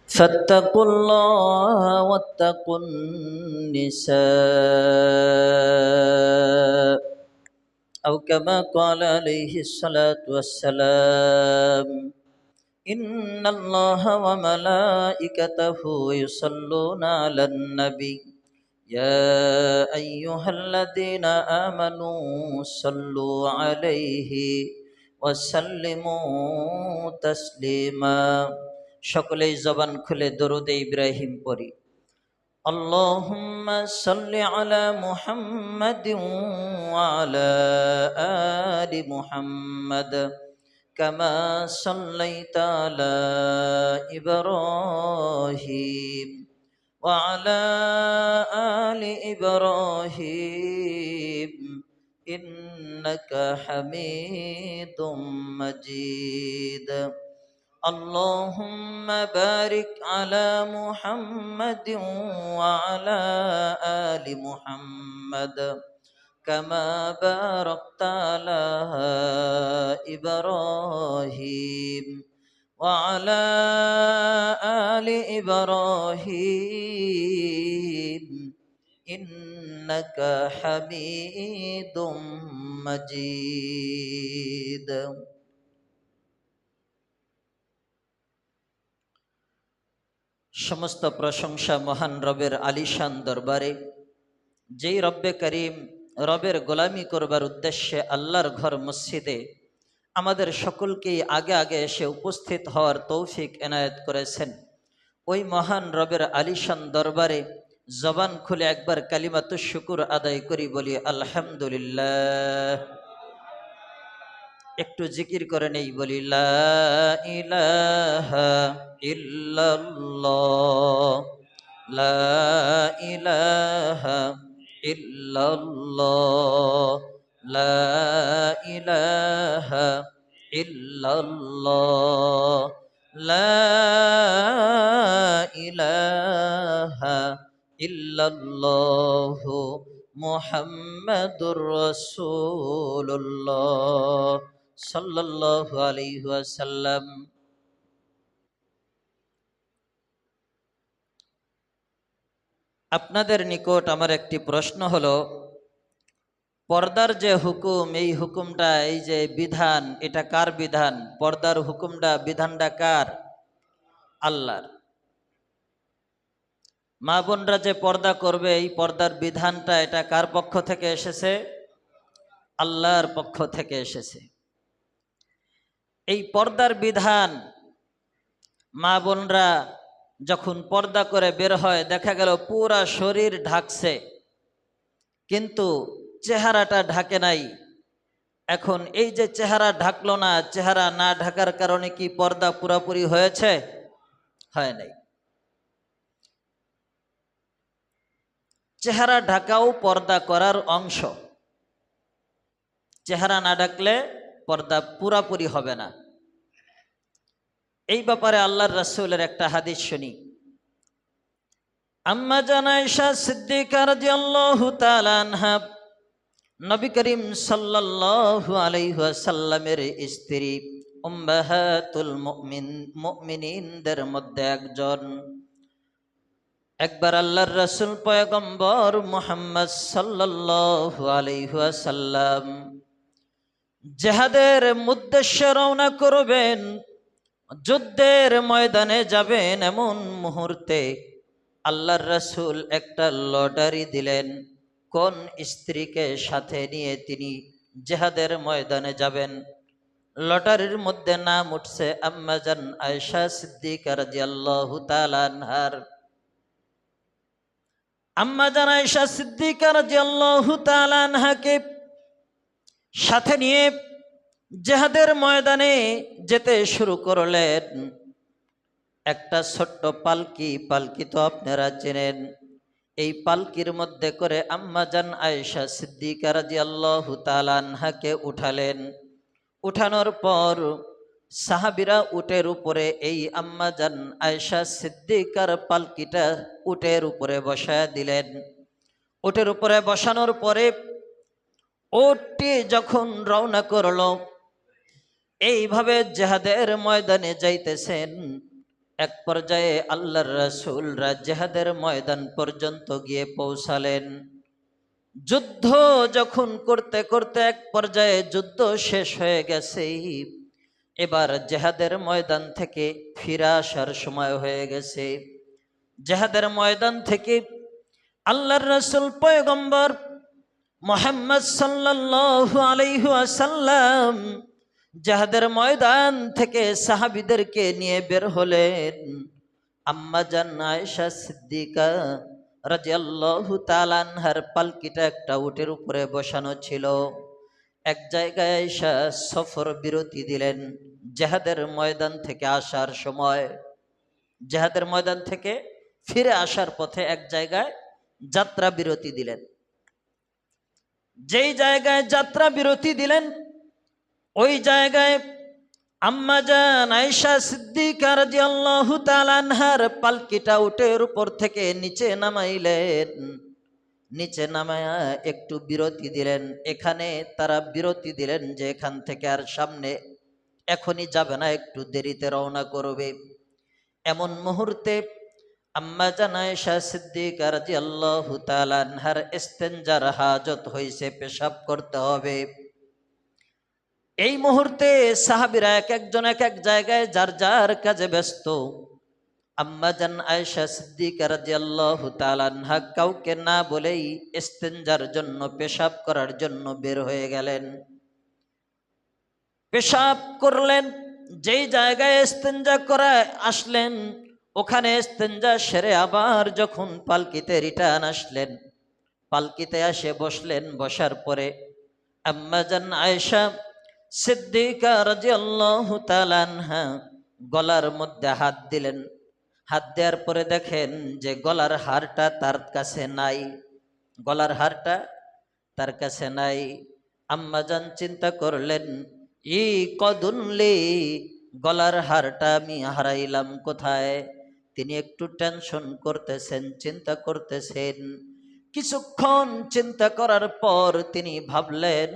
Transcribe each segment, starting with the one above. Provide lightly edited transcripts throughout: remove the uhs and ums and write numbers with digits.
فاتقوا الله واتقوا النساء أو كما قال عليه الصلاة والسلام إن الله وملائكته يصلون على النبي يا أيها الذين آمنوا صلوا عليه وسلموا تسليما সকলেই জবান খুলে দরুদ ইব্রাহিম পড়ি اللهم صل على محمد وعلى آل محمد كما صليت على إبراهيم وعلى آل إبراهيم إنك حميد مجيد اللهم بارك على محمد وعلى آل محمد كما باركت على إبراهيم وعلى آل إبراهيم إنك حميد مجيد সমস্ত প্রশংসা মহান রবের আলিশান দরবারে, যেই রব্বে করিম রবের গোলামি করবার উদ্দেশ্যে আল্লাহর ঘর মসজিদে আমাদের সকলকেই আগে আগে এসে উপস্থিত হওয়ার তৌফিক এনায়েত করেছেন। ওই মহান রবের আলিশান দরবারে জবান খুলে একবার কালিমাতুশ শুকুর আদায় করি, বলি আলহামদুলিল্লাহ। একটু জিকির করে নেই, বলি লা ইলাহা ইল্লাল্লাহ, লা ইলাহা ইল্লাল্লাহ, লা ইলাহা ইল্লাল্লাহ, লা ইলাহা ইল্লাল্লাহ মুহাম্মাদুর রাসূলুল্লাহ সাল্লাল্লাহু আলাইহি ওয়াসাল্লাম। আপনাদের নিকট আমার একটি প্রশ্ন হলো, পর্দার যে হুকুম, এই হুকুমটা, এই যে বিধান, এটা কার বিধান? পর্দার হুকুমটা, বিধানটা কার? আল্লাহর। মা বোনরা যে পর্দা করবে, এই পর্দার বিধানটা এটা কার পক্ষ থেকে এসেছে? আল্লাহর পক্ষ থেকে এসেছে। এই পর্দার বিধান, মা বোনরা যখন পর্দা করে বের হয়, দেখা গেল পুরা শরীর ঢাকছে কিন্তু চেহারাটা ঢাকে নাই। এখন এই যে চেহারা ঢাকলো না, চেহারা না ঢাকার কারণে কি পর্দা পুরাপুরি হয়েছে? হয় নাই। চেহারা ঢাকাও পর্দা করার অংশ। চেহারা না ঢাকলে পর্দা পুরাপুরি হবে না। এই ব্যাপারে আল্লাহর রাসূলের একটা হাদিস শুনি। আম্মা জান আয়েশা সিদ্দিকা রাদিয়াল্লাহু তাআলা আনহা, নবী করিম সাল্লাল্লাহু আলাইহি ওয়াসাল্লামের স্ত্রী, উম্মাহাতুল মুমিনিনদের মধ্যে একজন। একবার আল্লাহর রাসূল পয়গম্বর মুহাম্মদ সাল্লাল্লাহু আলাইহি ওয়াসাল্লাম জিহাদের উদ্দেশ্যে রওনা করবেন, যুদ্ধের ময়দানে যাবেন, এমন মুহূর্তে আল্লাহর রাসূল একটা লটারি দিলেন। কোন স্ত্রীকে সাথে নিয়ে তিনি জিহাদের ময়দানে যাবেন? লটারির মধ্যে নাম উঠছে আম্মা জান আয়েশা সিদ্দিকা রাদিয়াল্লাহু তাআলা আনহার। আম্মা জান আয়েশা সিদ্দিকা রাদিয়াল্লাহু তাআলা আনহাকে সাথে নিয়ে জিহাদের ময়দানে যেতে শুরু করলেন। একটা ছোট্ট পালকি, পালকি তো আপনারা চেনেন। এই পালকির মধ্যে করে আম্মা জান আয়েশা সিদ্দিকা রাদিয়াল্লাহু তাআলা আনহাকে উঠালেন। উঠানোর পর সাহাবীরা উটের উপরে এই আম্মা জান আয়েশা সিদ্দিকার পালকিটা উটের উপরে বসায় দিলেন। উটের উপরে বসানোর পরে উটটি যখন রওনা করল, এইভাবে জিহাদের ময়দানে যাইতেছেন, এক পর্যায়ে আল্লাহর রাসূলরা জিহাদের ময়দান পর্যন্ত গিয়ে পৌঁছালেন। যুদ্ধ যখন করতে করতে এক পর্যায়ে যুদ্ধ শেষ হয়ে গেছে, এবার জিহাদের ময়দান থেকে ফিরে আসার সময় হয়ে গেছে। জিহাদের ময়দান থেকে আল্লাহর রাসূল পয়গম্বর মুহাম্মদ সাল্লাল্লাহু আলাইহি ওয়াসাল্লাম জিহাদের ময়দান থেকে সাহাবীদেরকে নিয়ে বের হলেন। আম্মা জান আয়েশা সিদ্দিকা রাদিয়াল্লাহু তাআলা আনহার পালকিটা একটা উটের উপরে বসানো ছিল। এক জায়গায় আয়েশা সফর বিরতি দিলেন। জিহাদের ময়দান থেকে আসার সময়, জিহাদের ময়দান থেকে ফিরে আসার পথে এক জায়গায় যাত্রা বিরতি দিলেন। যেই জায়গায় যাত্রা বিরতি দিলেন, ওই জায়গায় আম্মা জান আয়েশা সিদ্দিকা রাদিয়াল্লাহু তাআলা আনহার পালকিটা উটের উপর থেকে নিচে নামাইলেন। নিচে নামায়া একটু বিরতি দিলেন। এখানে তারা বিরতি দিলেন যে এখান থেকে আর সামনে এখনই যাবে না, একটু দেরিতে রওনা করবে। এমন মুহূর্তে আম্মা জান আয়েশা সিদ্দিকা রাদিয়াল্লাহু তাআলা আনহার ইস্তেনজার হাজত হইছে, পেশাব করতে হবে। এই মুহূর্তে সাহাবীরা এক একজন এক এক জায়গায় যার যার কাজে ব্যস্ত। আম্মা জান আয়েশা সিদ্দিকা রাদিয়াল্লাহু তাআলা আনহা কাউকে না বলেই ইস্তেনজার জন্য, পেশাব করার জন্য বের হয়ে গেলেন। পেশাব করলেন। যেই জায়গায় ইস্তেনজা করা আসলেন, ওখানে ইস্তেনজা সেরে আবার যখন পালকিতে রিটার্ন আসলেন, পালকিতে এসে বসলেন। বসার পরে আম্মা জান আয়েশা সিদ্দিকা রাদিয়াল্লাহু তাআলা আনহা গলার মধ্যে হাত দিলেন। হাত দেওয়ার পরে দেখেন যে গলার হারটা তার কাছে নাই, গলার হারটা তার কাছে নাই। আম্মা জান চিন্তা করলেন, ই কদুনলি, গলার হারটা আমি হারাইলাম কোথায়। তিনি একটু টেনশন করতেছেন, চিন্তা করতেছেন। কিছুক্ষণ চিন্তা করার পর তিনি ভাবলেন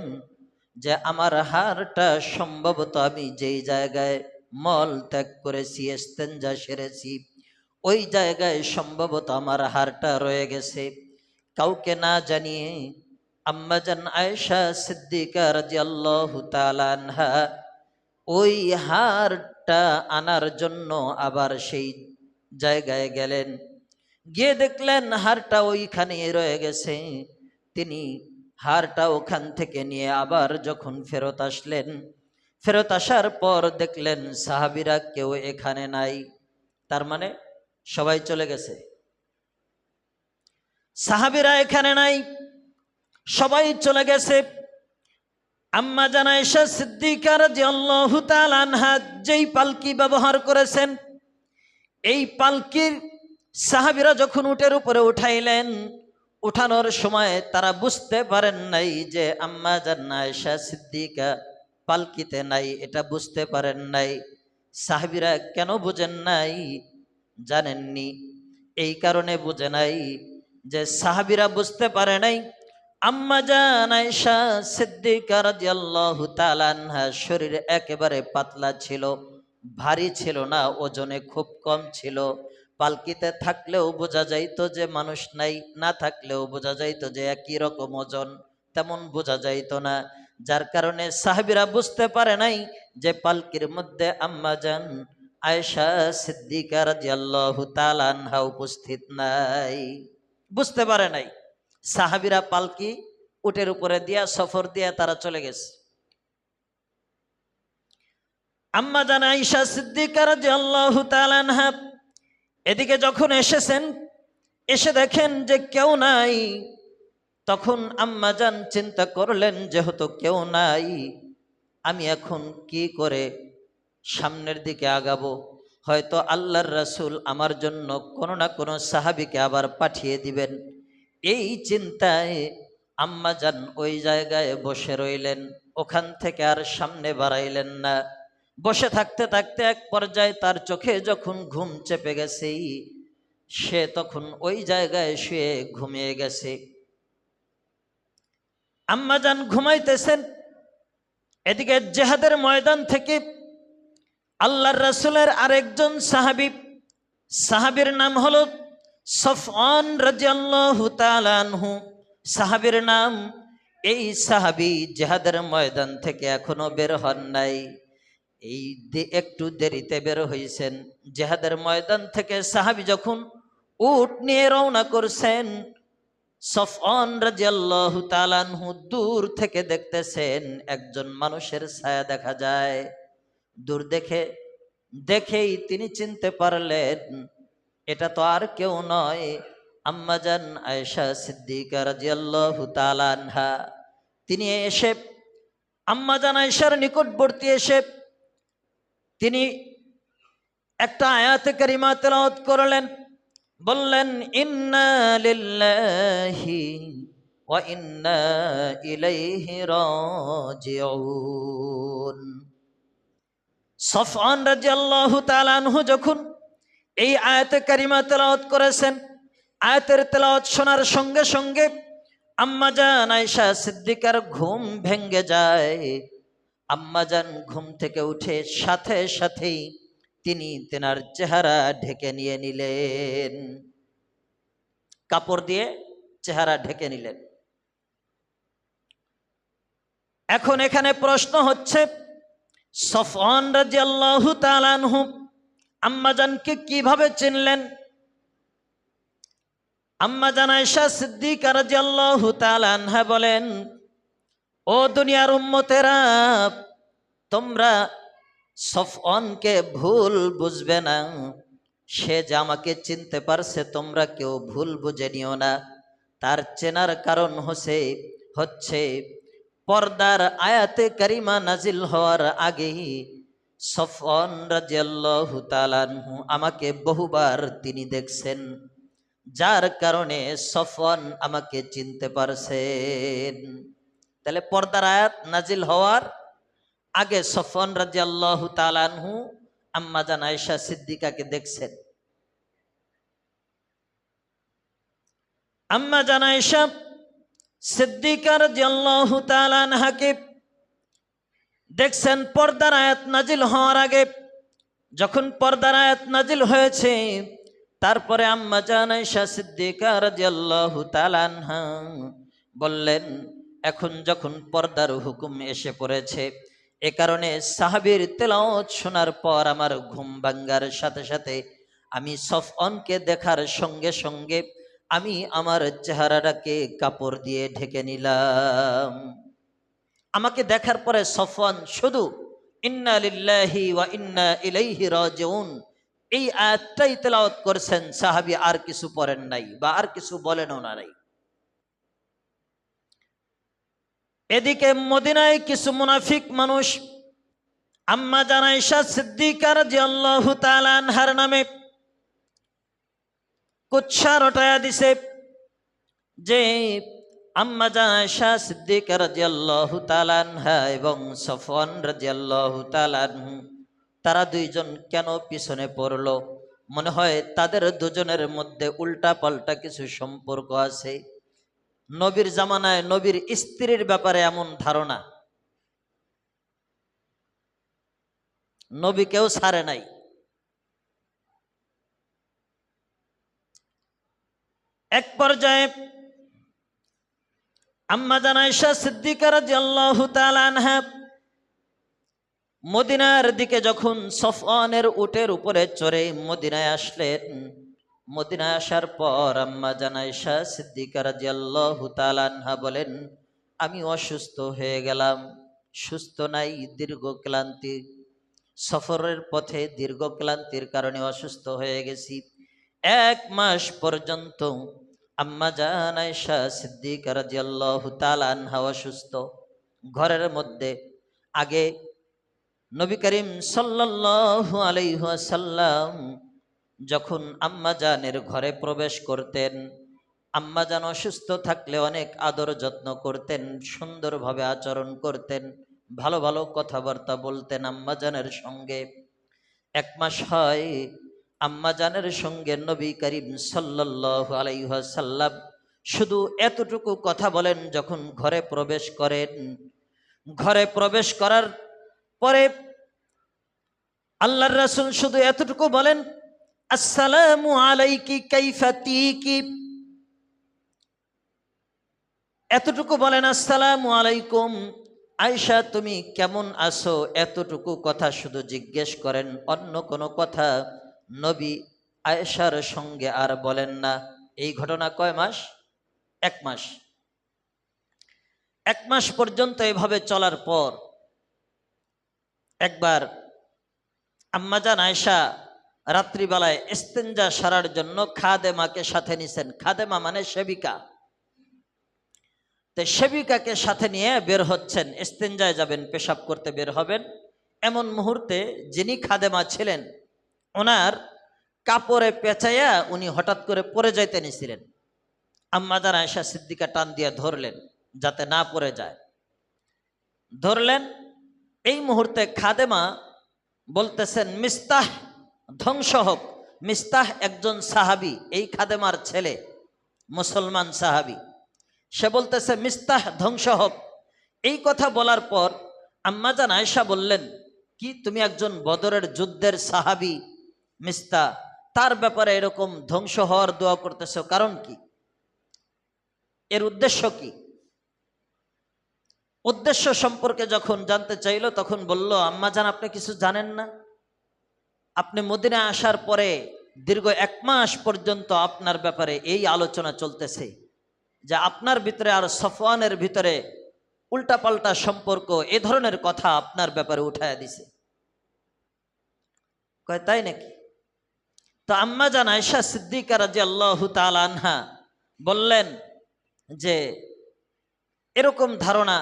যে আমার হারটা সম্ভবত আমি যেই জায়গায় মল ত্যাগ করেছি, ইস্তেনজা সেরেছি, ওই জায়গায় সম্ভবত আমার হারটা রয়ে গেছে। কাউকে না জানিয়ে আম্মা জান আয়েশা সিদ্দিকা রাদিয়াল্লাহু তাআলা আনহা ওই হারটা আনার জন্য আবার সেই জায়গায় গেলেন। গিয়ে দেখলেন হারটা ওইখানেই রয়ে গেছে। তিনি হারটা ওখান থেকে নিয়ে আবার যখন ফেরত আসলেন, ফেরত আসার পর দেখলেন সাহাবীরা কেউ এখানে নাই। তার মানে সবাই চলে গেছে, সাহাবীরা এখানে নাই, সবাই চলে গেছে। আম্মা জান আয়েশা সিদ্দিকা রাদিয়াল্লাহু তাআলা আনহা যেই পালকি ব্যবহার করেছেন, এই পালকির সাহাবীরা যখন উটের উপরে উঠাইলেন, উঠানোর সময় তারা বুঝতে পারেন নাই যে আম্মা জান আয়েশা সিদ্দিকা পালকিতে নাই, এটা বুঝতে পারেন নাই। সাহাবীরা কেন বুঝেন নাই জানেননি? এই কারণে বুঝে নাই যে সাহাবীরা বুঝতে পারে নাই আম্মা জান আয়েশা সিদ্দিকা রাদিয়াল্লাহু তাআলা আনহা শরীর একেবারে পাতলা ছিল, ভারী ছিল না, ওজনে খুব কম ছিল। পালকিতে থাকলেও বোঝা যাইতো যে মানুষ নাই, না থাকলেও বোঝা যাইতো যে একই রকম ওজন, তেমন বোঝা যাইতো না। যার কারণে সাহাবীরা বুঝতে পারে নাই যে পালকির মধ্যে আম্মা জান আয়েশা সিদ্দিকা রাদিয়াল্লাহু তাআলা আনহা উপস্থিত নাই, বুঝতে পারে নাই। সাহাবীরা পালকি উটের উপরে দিয়া, সফর দিয়া তারা চলে গেছে। আম্মা জান আয়েশা সিদ্দিকা রাদিয়াল্লাহু তাআলা আনহা এদিকে যখন এসেছেন, এসে দেখেন যে কেউ নাই। তখন আম্মা জান চিন্তা করলেন যেহেতু কেউ নাই, আমি এখন কি করে সামনের দিকে আগাবো? হয়তো আল্লাহর রাসূল আমার জন্য কোনো না কোনো সাহাবীকে আবার পাঠিয়ে দিবেন। এই চিন্তায় আম্মা জান ওই জায়গায় বসে রইলেন, ওখান থেকে আর সামনে বাড়াইলেন না। বসে থাকতে থাকতে এক পর্যায়ে তার চোখে যখন ঘুম চেপে গেছে, সে তখন ওই জায়গায় শুয়ে ঘুমিয়ে গেছে। আম্মা জান ঘুমাইতেছেন, এদিকে জিহাদের ময়দান থেকে আল্লাহর রাসূলের আরেকজন সাহাবী সাহাবীর নাম হলো সফওয়ান রাদিয়াল্লাহু তাআলা আনহু। সাহাবীর নাম। এই সাহাবী জিহাদের ময়দান থেকে এখনো বের হন নাই। এই একটু দেরিতে বের হয়েছেন। জিহাদের ময়দান থেকে সাহাবী যখন উট নিয়ে রওনা করছেন, সফওয়ান রাদিয়াল্লাহু তাআলা আনহু দূর থেকে দেখতেছেন একজন মানুষের ছায়া দেখা যায়। দূর দেখেই তিনি চিনতে পারলেন এটা তো আর কেউ নয়, আম্মাজান আয়েশা সিদ্দিকা রাদিয়াল্লাহু তাআলা আনহা। তিনি এসে আম্মাজান আয়েশার নিকটবর্তী এসে তিনি একটা আয়াতে কারিমা তেলাওয়াত করলেন। বললেন, ইন্না লিল্লাহি ওয়া ইন্না ইলাইহি রাজিউন। সফওয়ান রাদিয়াল্লাহু তাআলা আনহু যখন এই আয়াতে কারিমা তেলাওয়াত করেছেন, আয়াতের তেলাওয়াত শোনার সঙ্গে সঙ্গে আম্মাজান আয়েশা সিদ্দিকার ঘুম ভেঙ্গে যায়। আম্মাজান ঘুম থেকে উঠে সাথে সাথেই তিনি তেনার চেহারা ঢেকে নিয়ে নিলেন, কাপড় দিয়ে চেহারা ঢেকে নিলেন। এখন এখানে প্রশ্ন হচ্ছে, সফওয়ান রাদিয়াল্লাহু তাআলা আনহু আম্মাজানকে কিভাবে চিনলেন? আম্মাজান আয়েশা সিদ্দিকা রাদিয়াল্লাহু তাআলা আনহা বলেন, ও দুনিয়ার উম্মতেরা, তোমরা সফওয়ানকে ভুল বুঝবে না। সে যে আমাকে চিনতে পারছে তোমরা কেউ ভুল বুঝে নিও না। তার চেনার কারণ হচ্ছে পর্দার আয়াতে কারিমা নাজিল হওয়ার আগেই সফওয়ান রাদিয়াল্লাহু তাআলা আনহু আমাকে বহুবার তিনি দেখছেন, যার কারণে সফওয়ান আমাকে চিনতে পারছেন। তাহলে পর্দার আয়াত নাজিল হওয়ার আগে সফওয়ান রাদিয়াল্লাহু তাআলা আনহু আম্মাজান আয়েশা সিদ্দিকাকে দেখছেন। আম্মাজান আয়েশা সিদ্দিকা রাদিয়াল্লাহু তাআলা আনহাকে দেখছেন পর্দার আয়াত নাজিল হওয়ার আগে। যখন পর্দার আয়াত নাজিল হয়েছে, তারপরে আম্মাজান আয়েশা সিদ্দিকা রাদিয়াল্লাহু তাআলা আনহা বললেন, এখন যখন পর্দার হুকুম এসে পড়েছে, এ কারণে সাহাবীর তেলাওয়াত শোনার পর আমার ঘুম ভাঙ্গার সাথে সাথে আমি সফওয়ানকে দেখার সঙ্গে সঙ্গে আমি আমার চেহারাটাকে কাপড় দিয়ে ঢেকে নিলাম। আমাকে দেখার পরে সফওয়ান শুধু ইন্না লিল্লাহি ওয়া ইন্না ইলাইহি রাজিউন এই আয়াতটাই তেলাওয়াত করছেন, সাহাবী আর কিছু পড়েন নাই বা আর কিছু বলেনও না। এদিকে মদিনায় কিছু মুনাফিক মানুষ আম্মাজান আয়েশা সিদ্দিকা রাদিয়াল্লাহু তাআলা আনহার নামে কুৎসা রটায়া দিছে যে আম্মাজান আয়েশা সিদ্দিকা রাদিয়াল্লাহু তাআলা আনহা এবং সফওয়ান রাদিয়াল্লাহু তাআলা আনহু তারা দুইজন কেন পিছনে পড়লো। মনে হয় তাদের দুজনের মধ্যে উল্টা পাল্টা কিছু সম্পর্ক আছে। নবীর জামানায় নবীর স্ত্রীর ব্যাপারে এমন ধারণা, নবী কেউ ছাড়ে নাই। এক পর্যায়ে আম্মাজান আয়েশা সিদ্দিকা রাদিয়াল্লাহু তাআলা আনহা মদিনার দিকে যখন সফওয়ানের উটের উপরে চড়ে মদিনায় আসলেন, মদিনায় আসার পর আম্মাজান আয়েশা সিদ্দিকা রাদিয়াল্লাহু তাআলা আনহা বলেন, আমি অসুস্থ হয়ে গেলাম। সুস্থ নাই, দীর্ঘ ক্লান্তি, সফরের পথে দীর্ঘ ক্লান্তির কারণে অসুস্থ হয়ে গেছি। 1 মাস পর্যন্ত আম্মাজান আয়েশা সিদ্দিকা রাদিয়াল্লাহু তাআলা আনহা অসুস্থ। ঘরের মধ্যে আগে নবী করিম সাল্লাল্লাহু আলাইহি ওয়াসাল্লাম যখন আম্মাজানের ঘরে প্রবেশ করতেন, আম্মাজান অসুস্থ থাকলে অনেক আদর যত্ন করতেন, সুন্দরভাবে আচরণ করতেন, ভালো ভালো কথাবার্তা বলতেন আম্মাজানের সঙ্গে। 1 মাস হয় আম্মাজানের সঙ্গে নবী করিম সাল্লাল্লাহু আলাইহি ওয়াসাল্লাম শুধু এতটুকু কথা বলেন। যখন ঘরে প্রবেশ করেন, ঘরে প্রবেশ করার পরে আল্লাহর রাসূল শুধু এতটুকু বলেন, আসসালামু আলাইকি কাইফা তিকি, এতটুকু বলেন আসসালামু আলাইকুম আয়েশা তুমি কেমন আছো, এতটুকু কথা শুধু জিজ্ঞেস করেন, অন্য কোনো কথা নবী আয়েশার সঙ্গে আর বলেন না। এই ঘটনা কয় মাস? 1 মাস। 1 মাস পর্যন্ত এভাবে চলার পর একবার আম্মাজান আয়েশা রাত্রিবেলায় ইস্তেঞ্জা সারার জন্য খাদেমাকে সাথে নিছেন। খাদেমা মানে সেবিকা। তো সেবিকাকে সাথে নিয়ে বের হচ্ছেন, ইস্তেঞ্জায় যাবেন, পেশাব করতে বের হবেন। এমন মুহূর্তে যিনি খাদেমা ছিলেন ওনার কাপড়ে পেঁচাইয়া উনি হঠাৎ করে পড়ে যাইতে নিছিলেন। আম্মাজান আয়েশা সিদ্দিকা টান দিয়ে ধরলেন যাতে না পড়ে যায়। ধরলেন, এই মুহূর্তে খাদেমা বলতেছেন মিস্তাহ ধ্বংস হোক। মিস্তাহ একজন সাহাবী, এই খাদেমার ছেলে, মুসলমান সাহাবী। সে বলতেছে মিস্তাহ ধ্বংস হোক। এই কথা বলার পর আম্মাজান আয়েশা বললেন, কি তুমি একজন বদরের যুদ্ধের সাহাবী মিস্তাহ, তার ব্যাপারে এরকম ধ্বংস হওয়ার দোয়া করতেছো, কারণ কি? এর উদ্দেশ্য কি? উদ্দেশ্য সম্পর্কে যখন জানতে চাইল তখন বলল, আম্মাজান আপনি কিছু জানেন না, আপনি মদিনা আসার পরে দীর্ঘ 1 মাস পর্যন্ত আপনার ব্যাপারে এই আলোচনা চলতেছে যে আপনার ভিতরে আর সফওয়ানের ভিতরে উল্টাপাল্টা সম্পর্ক, এ ধরনের কথা আপনার ব্যাপারে উঠায়া দিছে। কয় তাই নাকি? তো আম্মাজান আয়েশা সিদ্দিকা রাদিয়াল্লাহু তাআলা আনহা বললেন যে এরকম ধারণা,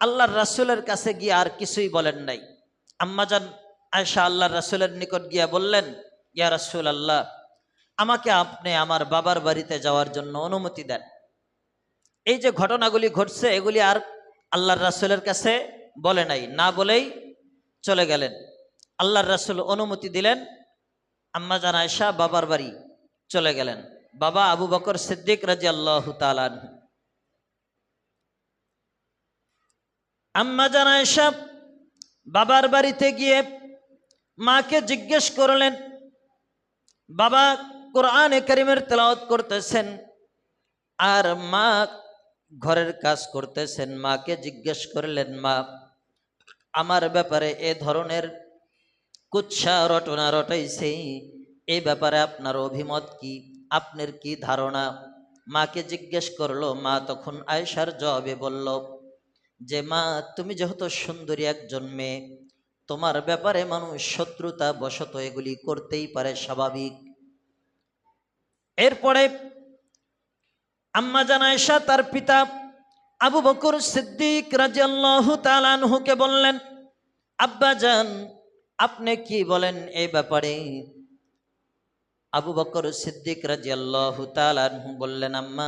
আল্লাহর রাসূলের কাছে গিয়ে আর কিছুই বলেন নাই। আম্মাজান আয়েশা আল্লাহর রাসূলের নিকট গিয়া বললেন, ইয়া রাসূলুল্লাহ, আমাকে আপনি আমার বাবার বাড়িতে যাওয়ার জন্য অনুমতি দেন। এই যে ঘটনাগুলি ঘটছে এগুলি আর আল্লাহর রাসূলের কাছে বলে নাই, না বলেই চলে গেলেন। আল্লাহর রাসূল অনুমতি দিলেন, আম্মাজান আয়েশা বাবার বাড়ি চলে গেলেন। বাবা আবু বকর সিদ্দিক রাদিয়াল্লাহু তাআলা আনহু। আম্মাজান আয়েশা বাবার বাড়িতে গিয়ে মাকে জিজ্ঞেস করলেন, বাবা কোরআনে কারীমের তেলাওয়াত করতেছেন আর মা ঘরের কাজ করতেছেন। মাকে জিজ্ঞেস করলেন, মা আমার ব্যাপারে এ ধরনের কুৎসা রটনা রটাইছে, এই ব্যাপারে আপনার অভিমত কি, আপনার কি ধারণা? মাকে জিজ্ঞেস করলো। মা তখন আয়েশার জবাবে বলল যে মা তুমি যেহেতু সুন্দরী একজন মেয়ে, তোমার ব্যাপারে মানুষ শত্রুতা বশত এগুলি করতেই পারে, স্বাভাবিক। এরপরে আম্মাজান আয়েশা তার পিতা আবু বকর সিদ্দিক রাদিয়াল্লাহু তাআলা আনহুকে বললেন, আব্বাজান আপনি কি বলেন এই ব্যাপারে? আবু বকর সিদ্দিক রাদিয়াল্লাহু তাআলা আনহু বললেন, আম্মা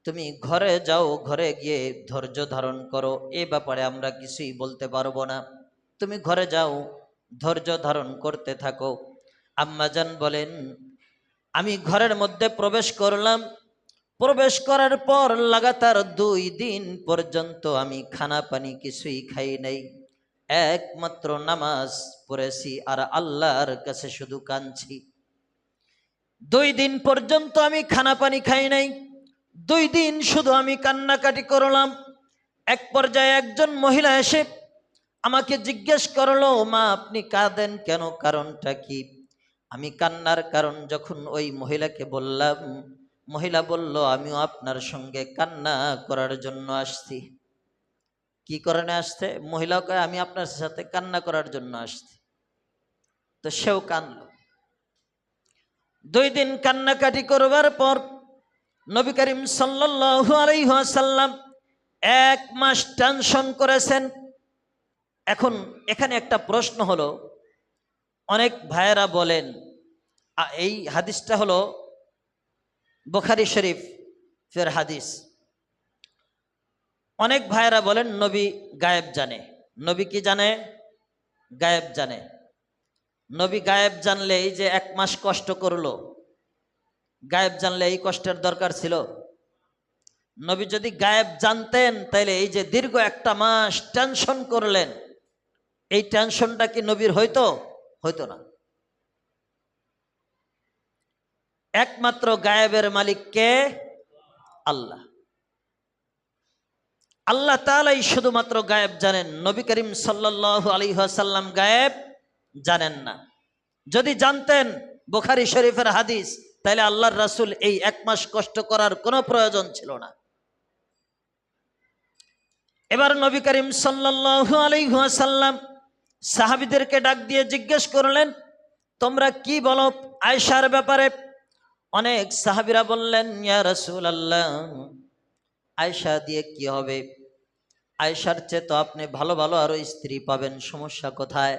তুমি ঘরে যাও, ঘরে গিয়ে ধৈর্য ধারণ করো, এ ব্যাপারে আমরা কিছুই বলতে পারবো না, তুমি ঘরে যাও, ধৈর্য ধারণ করতে থাকো। আম্মাজান বলেন, আমি ঘরের মধ্যে প্রবেশ করলাম। প্রবেশ করার পর লাগাতার 2 দিন পর্যন্ত আমি খানা পানি কিছুই খাই নাই, একমাত্র নামাজ পড়েছি আর আল্লাহর কাছে শুধু কাঁদছি। 2 দিন পর্যন্ত আমি খানা পানি খাই নাই, 2 দিন শুধু আমি কান্নাকাটি করলাম। এক পর্যায়ে একজন মহিলা এসে আমাকে জিজ্ঞেস করলো, মা আপনি কাঁদেন কেন, কারণটা কি? আমি কান্নার কারণ যখন ওই মহিলাকে বললাম, মহিলা বলল, আমিও আপনার সঙ্গে কান্না করার জন্য আসছি। কি কারণে আসছে? মহিলা কয়, আমি আপনার সাথে কান্না করার জন্য আসছি। তো সেও কাঁদল। 2 দিন কান্নাকাটি করবার পর নবী করিম সাল্লাল্লাহু আলাইহি ওয়াসাল্লাম 1 মাস টেনশন করেছেন। এখন এখানে একটা প্রশ্ন হলো, অনেক ভাইয়েরা বলেন, এই হাদিসটা হলো বুখারী শরীফ ফের হাদিস। অনেক ভাইয়েরা বলেন নবী গায়েব জানে। নবী কি জানে? গায়েব জানে। নবী গায়েব জানলে এই যে 1 মাস কষ্ট করলো, গায়েব জানলে এই কষ্টের দরকার ছিল? নবী যদি গায়েব জানতেন তাইলে এই যে দীর্ঘ 1 মাস টেনশন করলেন, এই টেনশনটা কি নবীর হইতো? হইতো না। একমাত্র গায়েবের মালিক কে? আল্লাহ। আল্লাহ তাআলাই শুধুমাত্র গায়েব জানেন। নবী করিম সাল্লাল্লাহু আলাইহি ওয়াসাল্লাম গায়েব জানেন না। যদি জানতেন, বুখারী শরীফের হাদিস, তাহলে আল্লাহর রাসূল এই 1 মাস কষ্ট করার কোনো প্রয়োজন ছিল না। এবার নবী করিম সাল্লাল্লাহু আলাইহি ওয়াসাল্লাম সাহাবীদেরকে ডাক দিয়ে জিজ্ঞেস করলেন, তোমরা কি বলো আয়েশার ব্যাপারে? অনেক সাহাবীরা বললেন, ইয়া রাসূলুল্লাহ, আয়েশা দিয়ে কি হবে? আয়েশার চেয়ে তো আপনি ভালো ভালো আরো স্ত্রী পাবেন, সমস্যা কোথায়?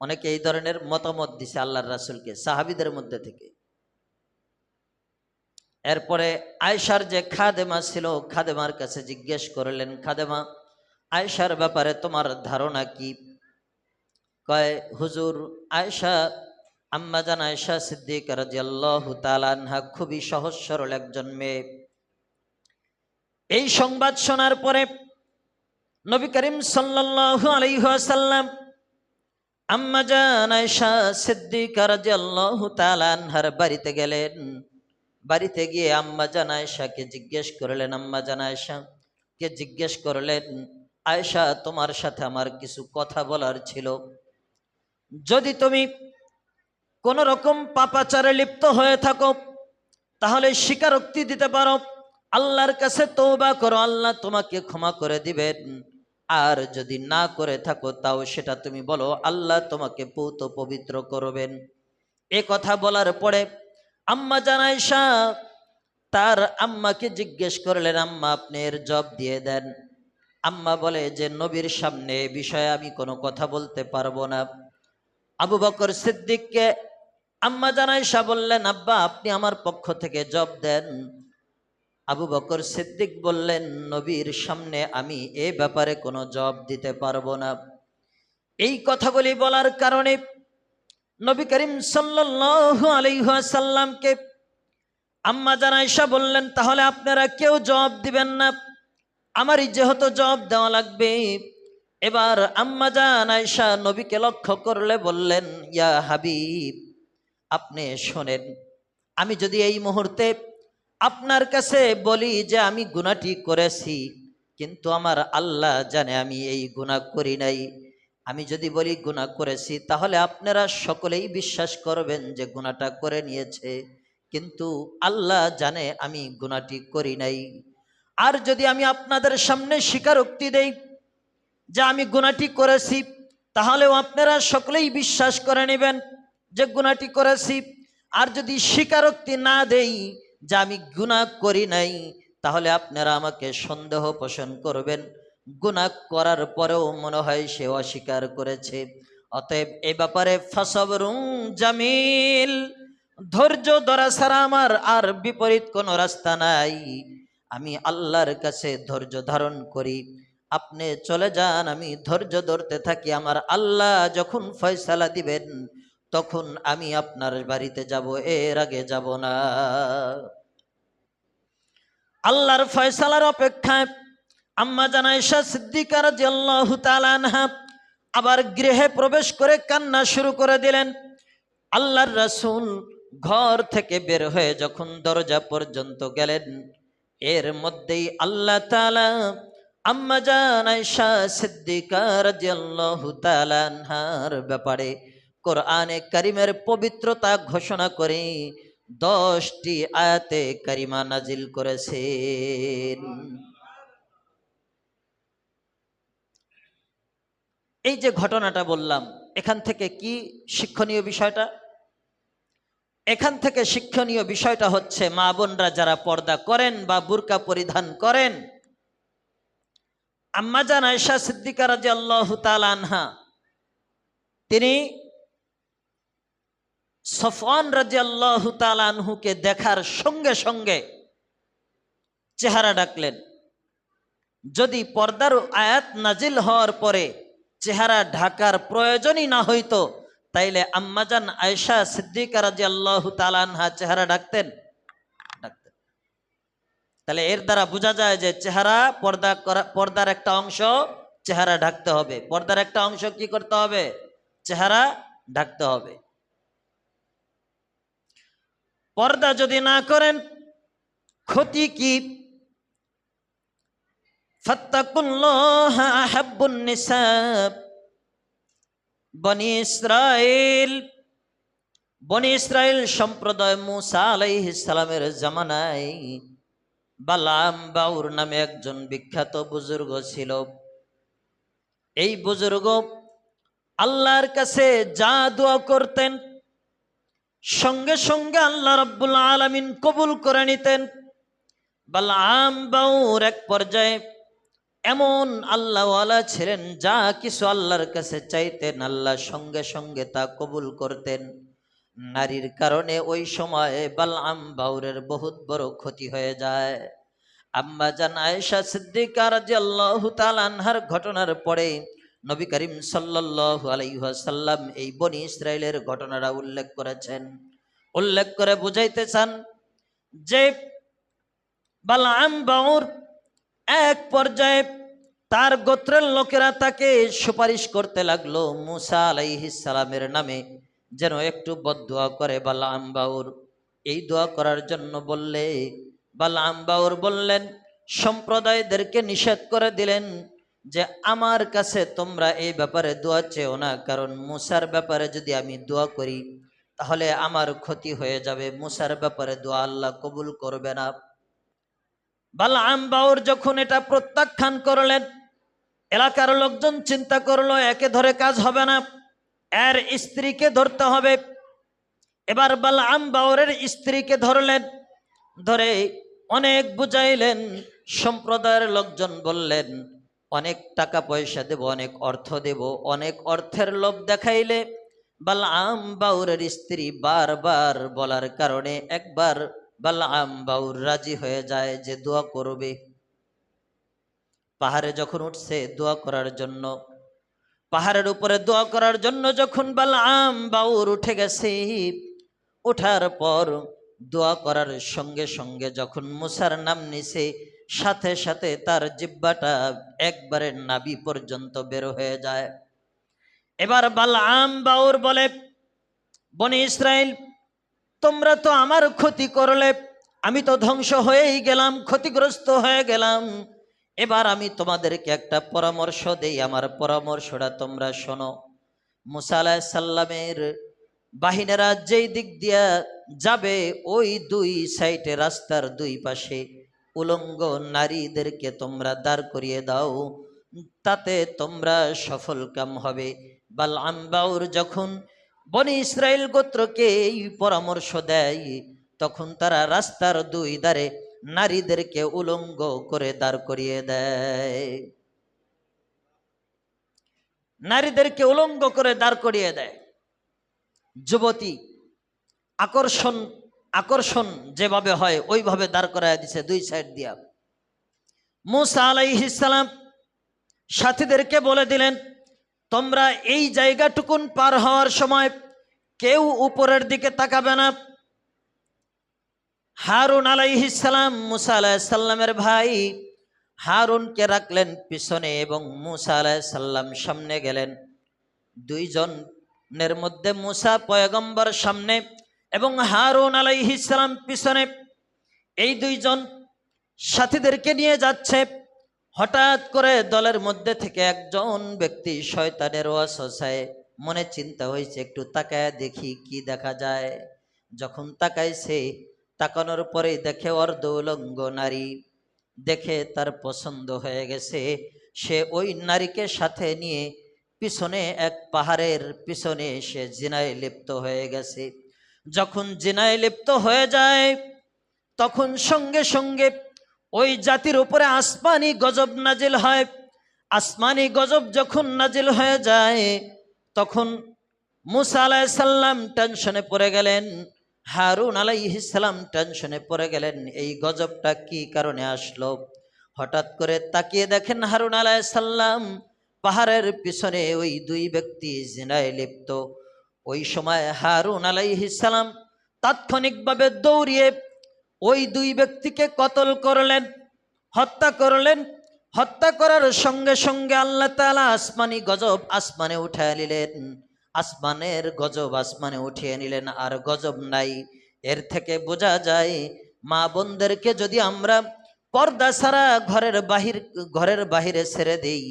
অনেকে এই ধরনের মতামত দিছে আল্লাহর রাসূলকে সাহাবীদের মধ্যে থেকে। এরপরে আয়েশার যে খাদেমা ছিল, খাদেমার কাছে জিজ্ঞেস করলেন, খাদেমা, আয়েশার ব্যাপারে তোমার ধারণা কি? কয়, হুজুর, আয়েশা, আম্মাজান আয়েশা সিদ্দিকা রাদিয়াল্লাহু তাআলা আনহা খুবই সহজ সরল একজন মেয়ে। এই সংবাদ শোনার পরে নবী করিম সাল্লাল্লাহু আলাইহি ওয়াসাল্লাম আম্মাজান আয়েশা সিদ্দিকা রাদিয়াল্লাহু তাআলা আনহার বাড়িতে গেলেন। বাড়িতে গিয়ে আম্মাজান আয়েশাকে জিজ্ঞেস করলেন, আম্মাজান আয়েশাকে জিজ্ঞেস করলেন, আয়েশা, তোমার সাথে আমার কিছু কথা বলার ছিল। যদি তুমি কোন রকম পাপাচারে লিপ্ত হয়ে থাকো তাহলে স্বীকারোক্তি দিতে পারো, আল্লাহর কাছে তওবা করো, আল্লাহ তোমাকে ক্ষমা করে দিবেন। আর যদি না করে থাকো তাও সেটা তুমি বলো, আল্লাহ তোমাকে পূত পবিত্র করবেন। এ কথা বলার পরে আম্মাজান আয়েশা তার আম্মাকে জিজ্ঞেস করলেন, আম্মা, আপনি এর জবাব দিয়ে দেন। আম্মা বলে যে, নবীর সামনে এ বিষয়ে আমি কোনো কথা বলতে পারবো না। আবু বকর সিদ্দিককে আম্মাজান আয়েশা বললেন, আব্বা, আপনি আমার পক্ষ থেকে জবাব দেন। আবু বকর সিদ্দিক বললেন, নবীর সামনে আমি এ ব্যাপারে কোনো জবাব দিতে পারবো না। এই কথাগুলি বলার কারণে নবী করিম সাল্লাল্লাহু আলাইহি ওয়াসাল্লামকে আম্মাজান আয়েশা বললেন, তাহলে আপনারা কেউ জবাব দিবেন না, আমারই যেহেতু জবাব দেওয়া লাগবে। এবার আম্মাজান আয়েশা নবীকে লক্ষ্য করলে বললেন, ইয়া হাবিব, আপনি শোনেন, আমি যদি এই মুহূর্তে আপনার কাছে বলি যে আমি গুনাহটি করেছি, কিন্তু আমার আল্লাহ জানে আমি এই গুনাহ করি নাই, আমি যদি বলি গুনাহ করেছি, তাহলে আপনারা সকলেই বিশ্বাস করবেন যে গুনাহটা করে নিয়েছে, কিন্তু আল্লাহ জানে আমি গুনাহটি করি নাই। আর যদি আমি আপনাদের সামনে স্বীকারোক্তি দেই যে আমি গুনাহটি করেছি, তাহলেও আপনারা সকলেই বিশ্বাস করে নেবেন যে গুনাহটি করেছি। আর যদি স্বীকারোক্তি না দেই যে আমি গুনাহ করি নাই, তাহলে আপনারা আমাকে সন্দেহ পোষণ করবেন, গুনাহ করার পরেও মনে হয় সে অস্বীকার করেছে। অতএব এই ব্যাপারে ফাসবরুন জামিল, ধৈর্য ধরা ছাড়া আমার আর বিপরীত কোনো রাস্তা নাই। আমি আল্লাহর কাছে ধৈর্য ধারণ করি, আপনি চলে যান, আমি ধৈর্য ধরতে থাকি। আমার আল্লাহ যখন ফয়সালা দিবেন তখন আমি আপনার বাড়িতে যাব, এর আগে যাব না। আল্লাহর ফয়সালার অপেক্ষায় আম্মাজান আয়েশা সিদ্দিকা রাদিয়াল্লাহু তাআলা আনহা আবার গৃহে প্রবেশ করে কান্না শুরু করে দিলেন। আল্লাহর রাসূল ঘর থেকে বের হয়ে যখন দরজা পর্যন্ত গেলেন, এর মধ্যেই আল্লাহ তাআলা আম্মাজান আয়েশা সিদ্দিকা রাদিয়াল্লাহু তাআলা আনহার ব্যাপারে কোরআনে কারিমের পবিত্রতা ঘোষণা করে 10টি আয়াতে কারিমা নাজিল করেছেন। এই যে ঘটনাটা বললাম, এখান থেকে কি শিক্ষণীয় বিষয়টা? এখান থেকে শিক্ষণীয় বিষয়টা হচ্ছে, মা বোনরা যারা পর্দা করেন বা বুরকা পরিধান করেন, আম্মাজান আয়েশা সিদ্দিকা রাদিয়াল্লাহু তাআলা আনহা তিনি সফওয়ান রাদিয়াল্লাহু তাআলা আনহুকে দেখার সঙ্গে সঙ্গে চেহারা ডাকলেন। যদি পর্দার আয়াত নাজিল হওয়ার পরে চেহারা ঢাকার প্রয়োজনই না হইতো, তাইলে আম্মাজান আয়েশা সিদ্দিকা রাদিয়াল্লাহু তাআলা আনহা চেহারা ডাকতেন? তাহলে এর দ্বারা বোঝা যায় যে চেহারা পর্দার একটা অংশ চেহারা ঢাকতে হবে। পর্দার একটা অংশ কি করতে হবে? চেহারা ঢাকতে হবে। পর্দা যদি না করেন ক্ষতি কি? ফাত্তাকুল্লাহা আহাব্বুন নিসা। বনি ইসরাইল সম্প্রদায় মুসা আলাইহিস সালামের জামানায় বালাম বাউর নামে একজন বিখ্যাত বুজুর্গ ছিল। এই বুজুর্গ আল্লাহর কাছে যা দোয়া করতেন সঙ্গে সঙ্গে আল্লাহ রাব্বুল আলামিন কবুল করে নিতেন। বালাম বাউর এক পর্যায়ে এমন আল্লাহওয়ালা ছিলেন, যা কিছু আল্লাহর কাছে চাইতেন আল্লাহ সঙ্গে সঙ্গে তা কবুল করতেন। নারীর কারণে ওই সময় বালাম বাউরের বহুত বড় ক্ষতি হয়ে যায়। আম্মা জান আয়েশা সিদ্দিকা রাদিয়াল্লাহু তাআলা আনহার ঘটনার পরে নবী করিম সাল্লাল্লাহু আলাইহি ওয়াসাল্লাম এই বনি ইসরাইলের ঘটনাটা উল্লেখ করেছেন। উল্লেখ করে বুঝাইতে চান যে বালাম বাউর এক পর্যায়ে তার গোত্রের লোকেরা তাকে সুপারিশ করতে লাগলো মুসা আলাইহিস সালামের নামে যেন একটু বদদুয়া করে বালাম বাউর। এই দোয়া করার জন্য বললে বালাম বাউর বললেন, সম্প্রদায়দেরকে নিষেধ করে দিলেন যে আমার কাছে তোমরা এই ব্যাপারে দোয়া চেও না, কারণ মুসার ব্যাপারে যদি আমি দোয়া করি তাহলে আমার ক্ষতি হয়ে যাবে, মুসার ব্যাপারে দোয়া আল্লাহ কবুল করবে না। বালাম বাউর যখন এটা প্রত্যাখ্যান করলেন, এলাকার লোকজন চিন্তা করলো একে ধরে কাজ হবে না, এর স্ত্রীকে ধরতে হবে। এবার বালাম বাউরের স্ত্রীকে ধরলেন, ধরে অনেক বুঝাইলেন। সম্প্রদায়ের লোকজন বললেন অনেক টাকা পয়সা দেব, অনেক অর্থ দেব। অনেক অর্থের লোভ দেখাইলে বালাম বাউরের স্ত্রী বারবার বলার কারণে একবার বালাম বাউর রাজি হয়ে যায় যে দোয়া করবে। পাহাড়ে যখন উঠছে দোয়া করার জন্য, পাহাড়ের উপরে দোয়া করার জন্য যখন বালাম বাউর উঠে গেছে, ওঠার পর দোয়া করার সঙ্গে সঙ্গে যখন মুসার নাম নিছে, সাথে সাথে তার জিহ্বাটা একবারে নাভি পর্যন্ত বের হয়ে যায়। এবার বালাম বাউর বলে, বনি ইসরাইল তোমরা তো আমার ক্ষতি করলে, আমি তো ধ্বংস হয়েই গেলাম, ক্ষতিগ্রস্ত হয়ে গেলাম। এবার আমি তোমাদেরকে একটা পরামর্শ দেই, আমার পরামর্শটা তোমরা শোনো। মুসা আলাইহিস সালামের বাহিনীরা যেই দিক দিয়া যাবে ওই দুই সাইডে রাস্তার দুই পাশে উলঙ্গ নারীদেরকে তোমরা দাঁড় করিয়ে দাও, তাতে তোমরা সফল কাম হবে। বালাম বাউর যখন বনি ইসরাইল গোত্রকে এই পরামর্শ দেয়, তখন তারা রাস্তার দুই ধারে নারীদেরকে উলঙ্গ করে দাঁড় করিয়ে দেয়। নারীদেরকে উলঙ্গ করে দাঁড় করিয়ে দেয়। যুবতী আকর্ষণ আকর্ষণ যেভাবে হয় ওইভাবে দাঁড় করায় দিছে দুই সাইড দিয়া। মুসা আলাইহিস সালাম সাথীদেরকে বলে দিলেন, তোমরা এই জায়গাটুকুন পার হওয়ার সময় কেউ উপরের দিকে তাকাবে না। হারুন আলাইহিস সালাম মুসা আলাইহিস সালামের ভাই হারুনকে রাখলেন পিছনে এবং মুসা আলাইহিস সালাম সামনে গেলেন। দুইজনের মধ্যে মুসা পয়গম্বর সামনে এবং হারুন আলাইহিস সালাম পিছনে। এই দুইজন সাথীদেরকে নিয়ে যাচ্ছে। হঠাৎ করে দলের মধ্যে থেকে একজন ব্যক্তি শয়তানের ওয়াসওয়াসায় মনে চিন্তা হয়েছে একটু তাকায় দেখি কি দেখা যায়। যখন তাকাইছে, তাকানোর পরে দেখে অর্ধ উলঙ্গ নারী, দেখে তার পছন্দ হয়ে গেছে। সে ওই নারীকে সাথে নিয়ে পিছনে এক পাহাড়ের পিছনে সে জিনায় লিপ্ত হয়ে গেছে। যখন জিনায় লিপ্ত হয়ে যায় তখন সঙ্গে সঙ্গে ওই জাতির উপরে আসমানি গজব নাজিল হয়। আসমানি গজব যখন নাজিল হয়ে যায় তখন মুসা আলাইহিস সালাম টেনশনে পড়ে গেলেন, হারুন আলাইহিস সালাম টেনশনে পড়ে গেলেন এই গজবটা কি কারণে আসলো। হঠাৎ করে তাকিয়ে দেখেন হারুন আলাইহিস সালাম পাহাড়ের পিছনে ওই দুই ব্যক্তি জিনায় লিপ্ত। ওই সময় হারুন আলাইহিস সালাম তাৎক্ষণিকভাবে দৌড়িয়ে ওই দুই ব্যক্তিকে কতল করলেন, হত্যা করলেন। হত্যা করার সঙ্গে সঙ্গে আল্লাহ তাআলা আসমানি গজব আসমানে উঠায় নিলেন। আসমানের গজব আসমানে উঠিয়ে নিলেন, আর গজব নাই। এর থেকে বোঝা যায় মা বোনদেরকে যদি আমরা পর্দা ছাড়া ঘরের বাহিরে ছেড়ে দেই,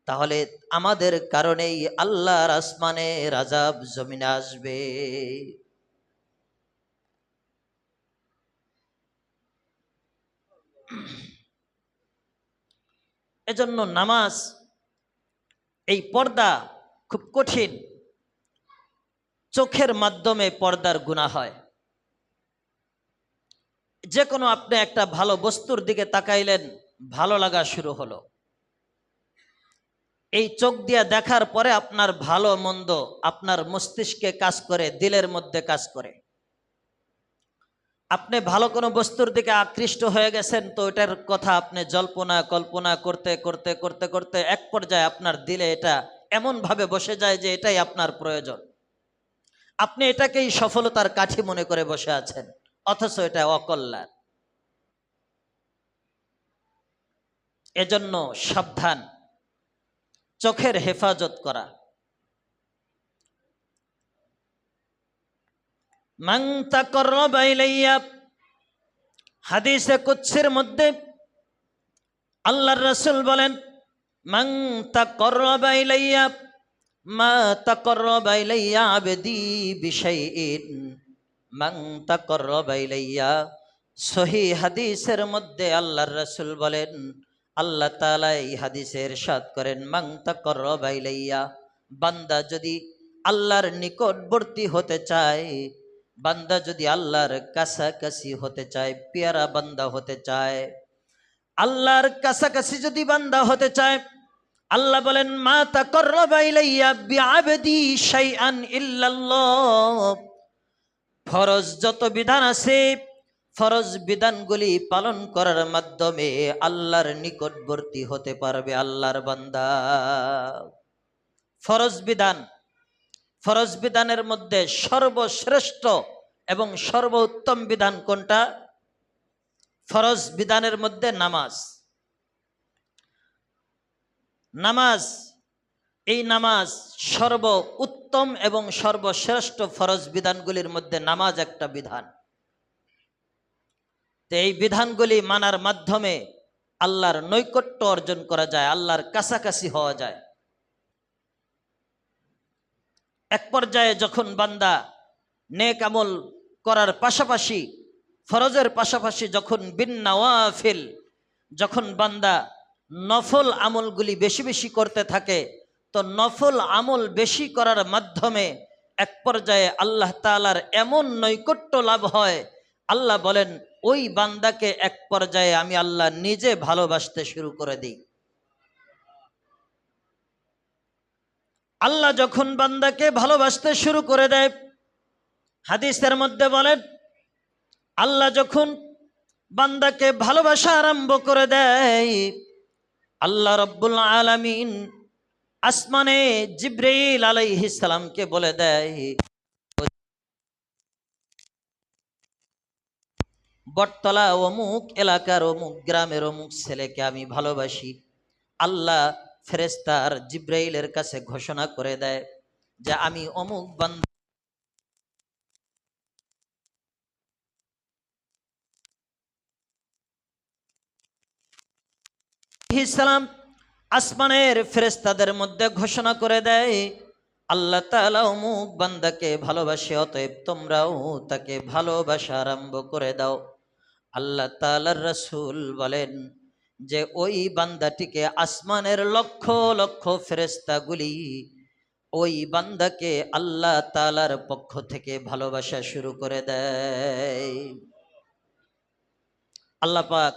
তাহলে আমাদের কারণেই আল্লাহর আসমানের আযাব জমিনে আসবে। এজন্য নামাজ, এই পর্দা খুব কঠিন। চোখের মাধ্যমে পর্দার গুনাহ হয়। যে কোনো আপনি একটা ভালো বস্তুর দিকে তাকাইলেন, ভালো লাগা শুরু হলো। এই চোখ দিয়ে দেখার পরে আপনার ভালো মন্দ আপনার মস্তিষ্কে কাজ করে, দিলের মধ্যে কাজ করে। আপনি ভালো কোনো বস্তুর দিকে আকৃষ্ট হয়ে গেছেন, তো এটার কথা আপনি জল্পনা কল্পনা করতে করতে করতে করতে এক পর্যায়ে আপনার দিলে এটা এমনভাবে বসে যায় যে এটাই আপনার প্রয়োজন। আপনি এটাকেই সফলতার কাঠি মনে করে বসে আছেন, অথচ এটা অকল্যাণ। এজন্য সাবধান, চোখের হেফাজত করা। মান তাকাররাবা ইলাইয়া, হাদিসে কুদসির মধ্যে আল্লাহর রাসূল বলেন, মান তাকাররাবা ইলাইয়া মা তাকাররাবা ইলাইয়া আবদি বিশাইইন, মান তাকাররাবা ইলাইয়া। সহিহ হাদিসের মধ্যে আল্লাহর রাসূল বলেন, আল্লাহ তাআলা এই হাদিসে ইরশাদ করেন, মান তাকাররাবা ইলাইয়া, বান্দা যদি আল্লাহর নিকটবর্তী হতে চায়, বান্দা যদি আল্লাহর কাছাকাছি হতে চায়, পেয়ারা বান্দা হতে চায়, আল্লাহর কাছাকাছি যদি বান্দা হতে চায়, আল্লাহ বলেন, মা তাকাররাবা ইলাইয়া বিআবদি শাইআন ইল্লাল্লাহ। ফরজ যত বিধান আছে, ফরজ বিধানগুলি পালন করার মাধ্যমে আল্লাহর নিকটবর্তী হতে পারবে আল্লাহর বান্দা। ফরজ বিধানের মধ্যে সর্বশ্রেষ্ঠ এবং সর্বোত্তম বিধান কোনটা? ফরজ বিধানের মধ্যে নামাজ। এই নামাজ সর্ব উত্তম এবং সর্বশ্রেষ্ঠ ফরজ বিধানগুলির মধ্যে নামাজ একটা বিধান। তো এই বিধানগুলি মানার মাধ্যমে আল্লাহর নৈকট্য অর্জন করা যায়, আল্লাহর কাছাকাছি হওয়া যায়। এক পর্যায়ে যখন বান্দা নেক আমল করার পাশাপাশি, ফরজের পাশাপাশি যখন বিন্নাওয়াফিল, যখন বান্দা নফল আমলগুলি বেশি বেশি করতে থাকে, তো নফল আমল বেশি করার মাধ্যমে এক পর্যায়ে আল্লাহ তাআলার এমন নৈকট্য লাভ হয়, আল্লাহ বলেন ওই বান্দাকে এক পর্যায়ে আমি আল্লাহ নিজে ভালোবাসতে শুরু করে দিই। আল্লাহ যখন বান্দাকে ভালোবাসতে শুরু করে দেয়, হাদিসের মধ্যে বলেন, আল্লাহ যখন বান্দাকে ভালোবাসা আরম্ভ করে দেয়, আল্লাহ রব্বুল আলামিন আসমানে জিবরাইল আলাইহিস সালামকে বলে দেয়, বটতলা অমুক এলাকার অমুক গ্রামের অমুক ছেলেকে আমি ভালোবাসি। আল্লাহ ফেরেশতার জিবরাইলের কাছে ঘোষণা করে দেয় যে আমি অমুক বান্দা সালাম আসমানের ফেরেশতাদের মধ্যে ঘোষণা করে দেয়, আল্লাহ তাআলা অমুক বান্দাকে ভালোবাসে, অতএব তোমরাও তাকে ভালোবাসা আরম্ভ করে দাও। আল্লাহ তাআলার রাসূল বলেন যে ওই বান্দাটিকে আসমানের লক্ষ লক্ষ ফেরেশতাগুলি ওই বান্দাকে আল্লাহ তাআলার পক্ষ থেকে ভালোবাসা শুরু করে দেয়। আল্লাহ পাক,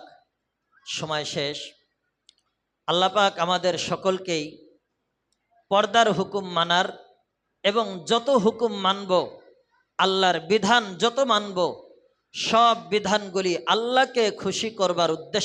সময় শেষ, আল্লাহ পাক আমাদের সকলকেই পর্দার হুকুম মানার এবং যত হুকুম মানব, আল্লাহর বিধান যত মানব, সব বিধানগুলি আল্লাহকে খুশি করবার উদ্দেশ্যে